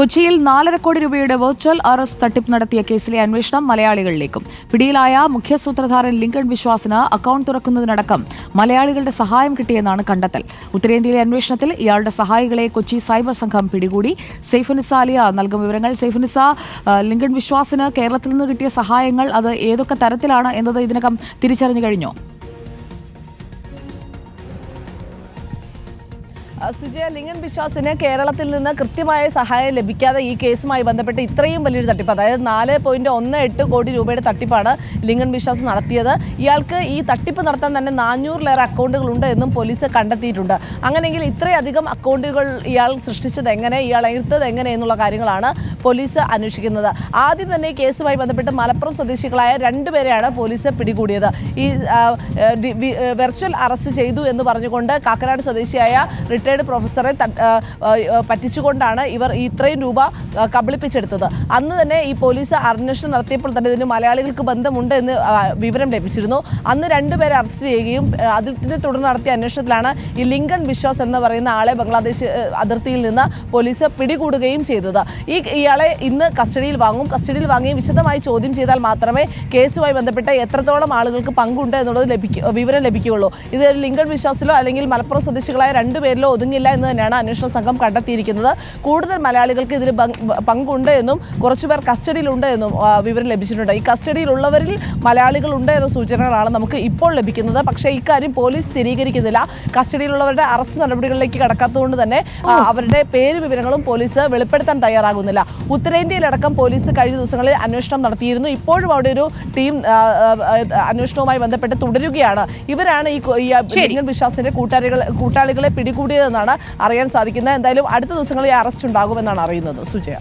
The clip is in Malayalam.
കൊച്ചിയിൽ 4.5 കോടി രൂപയുടെ വെർച്വൽ അറസ്റ്റ് തട്ടിപ്പ് നടത്തിയ കേസിലെ അന്വേഷണം മലയാളികളിലേക്കും. പിടിയിലായ മുഖ്യ സൂത്രധാരൻ ലിങ്കൺ വിശ്വാസിന് അക്കൌണ്ട് തുറക്കുന്നതിനടക്കം മലയാളികളുടെ സഹായം കിട്ടിയെന്നാണ് കണ്ടെത്തൽ. ഉത്തരേന്ത്യയിലെ അന്വേഷണത്തിൽ ഇയാളുടെ സഹായികളെ കൊച്ചി സൈബർ സംഘം പിടികൂടി. സൈഫുനിസ അലിയ നൽകും വിവരങ്ങൾ. സൈഫുനിസ, ലിങ്കൺ വിശ്വാസിന് കേരളത്തിൽ നിന്ന് കിട്ടിയ സഹായങ്ങൾ അത് ഏതൊക്കെ തരത്തിലാണ് എന്നത് ഇതിനകം തിരിച്ചറിഞ്ഞു കഴിഞ്ഞോ? സുജയ, ലിങ്കൺ വിശ്വാസിന് കേരളത്തിൽ നിന്ന് കൃത്യമായ സഹായം ലഭിക്കാതെ ഈ കേസുമായി ബന്ധപ്പെട്ട് ഇത്രയും വലിയൊരു തട്ടിപ്പ്, അതായത് 4.18 കോടി രൂപയുടെ തട്ടിപ്പാണ് ലിങ്കൺ വിശ്വാസ് നടത്തിയത്. ഇയാൾക്ക് ഈ തട്ടിപ്പ് നടത്താൻ തന്നെ 400-ലേറെ അക്കൗണ്ടുകളുണ്ട് എന്നും പോലീസ് കണ്ടെത്തിയിട്ടുണ്ട്. അങ്ങനെയെങ്കിൽ ഇത്രയധികം അക്കൗണ്ടുകൾ ഇയാൾ സൃഷ്ടിച്ചത് എങ്ങനെ, ഇയാൾ എടുത്തത് എങ്ങനെ എന്നുള്ള കാര്യങ്ങളാണ് പോലീസ് അന്വേഷിക്കുന്നത്. ആദ്യം തന്നെ ഈ കേസുമായി ബന്ധപ്പെട്ട് മലപ്പുറം സ്വദേശികളായ 2 പേരെയാണ് പോലീസ് പിടികൂടിയത്. ഈ വെർച്വൽ അറസ്റ്റ് ചെയ്തു എന്ന് പറഞ്ഞുകൊണ്ട് കാക്കനാട് സ്വദേശിയായ റിട്ടയർഡ് പ്രൊഫസറെ പറ്റിച്ചുകൊണ്ടാണ് ഇവർ ഇത്രയും രൂപ കബളിപ്പിച്ചെടുത്തത്. അന്ന് തന്നെ ഈ പോലീസ് അന്വേഷണം നടത്തിയപ്പോൾ തന്നെ ഇതിന് മലയാളികൾക്ക് ബന്ധമുണ്ട് എന്ന് വിവരം ലഭിച്ചിരുന്നു. അന്ന് 2 പേരെ അറസ്റ്റ് ചെയ്യുകയും അതിനെ തുടർന്ന് നടത്തിയ അന്വേഷണത്തിലാണ് ഈ ലിങ്കൺ വിശ്വാസ് എന്ന് പറയുന്ന ആളെ ബംഗ്ലാദേശ് അതിർത്തിയിൽ നിന്ന് പോലീസ് പിടികൂടുകയും ചെയ്തത്. ഇയാളെ ഇന്ന് കസ്റ്റഡിയിൽ വാങ്ങും. കസ്റ്റഡിയിൽ വാങ്ങുകയും വിശദമായി ചോദ്യം ചെയ്താൽ മാത്രമേ കേസുമായി ബന്ധപ്പെട്ട എത്രത്തോളം ആളുകൾക്ക് പങ്കുണ്ട് എന്നുള്ളത് വിവരം ലഭിക്കുകയുള്ളൂ. ഇത് ലിങ്കൺ വിശ്വാസിലോ അല്ലെങ്കിൽ മലപ്പുറം സ്വദേശികളായ 2 പേരിലോ ഒതുങ്ങില്ല എന്ന് തന്നെയാണ് അന്വേഷണ സംഘം കണ്ടെത്തിയിരിക്കുന്നത്. കൂടുതൽ മലയാളികൾക്ക് ഇതിൽ പങ്കുണ്ട് എന്നും കുറച്ചുപേർ കസ്റ്റഡിയിലുണ്ട് എന്നും വിവരം ലഭിച്ചിട്ടുണ്ട്. ഈ കസ്റ്റഡിയിലുള്ളവരിൽ മലയാളികളുണ്ട് എന്ന സൂചനകളാണ് നമുക്ക് ഇപ്പോൾ ലഭിക്കുന്നത്. പക്ഷേ ഇക്കാര്യം പോലീസ് സ്ഥിരീകരിക്കുന്നില്ല. കസ്റ്റഡിയിലുള്ളവരുടെ അറസ്റ്റ് നടപടികളിലേക്ക് കടക്കാത്തതുകൊണ്ട് തന്നെ അവരുടെ പേര് വിവരങ്ങളും പോലീസ് വെളിപ്പെടുത്താൻ തയ്യാറാകുന്നില്ല. ഉത്തരേന്ത്യയിലടക്കം പോലീസ് കഴിഞ്ഞ ദിവസങ്ങളിൽ അന്വേഷണം നടത്തിയിരുന്നു. ഇപ്പോഴും അവിടെ ഒരു ടീം അന്വേഷണവുമായി ബന്ധപ്പെട്ട് തുടരുകയാണ്. ഇവരാണ് ഈ ലിങ്കൺ വിശ്വാസിന്റെ കൂട്ടാളികളെ പിടികൂടിയതെന്നാണ് അറിയാൻ സാധിക്കുന്നത്. എന്തായാലും അടുത്ത ദിവസങ്ങളിൽ അറസ്റ്റ് ഉണ്ടാകുമെന്നാണ് അറിയുന്നത്. സുജയ.